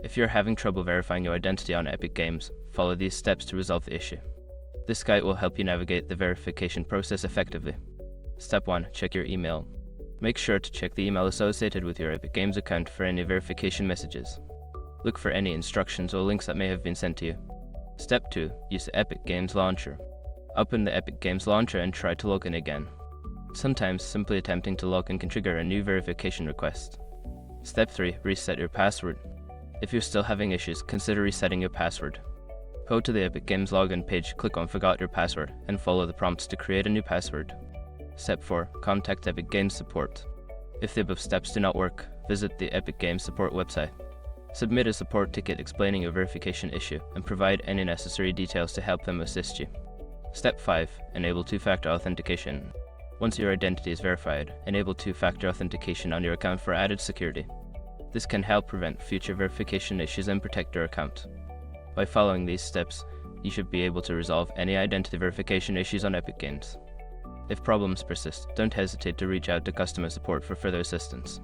If you're having trouble verifying your identity on Epic Games, follow these steps to resolve the issue. This guide will help you navigate the verification process effectively. Step 1. Check your email. Make sure to check the email associated with your Epic Games account for any verification messages. Look for any instructions or links that may have been sent to you. Step 2. Use the Epic Games Launcher. Open the Epic Games Launcher and try to log in again. Sometimes simply attempting to log in can trigger a new verification request. Step 3. Reset your password. If you're still having issues, consider resetting your password. Go to the Epic Games login page, click on Forgot your password, and follow the prompts to create a new password. Step 4. Contact Epic Games Support. If the above steps do not work, visit the Epic Games Support website. Submit a support ticket explaining your verification issue and provide any necessary details to help them assist you. Step 5. Enable two-factor authentication. Once your identity is verified, enable two-factor authentication on your account for added security. This can help prevent future verification issues and protect your account. By following these steps, you should be able to resolve any identity verification issues on Epic Games. If problems persist, don't hesitate to reach out to customer support for further assistance.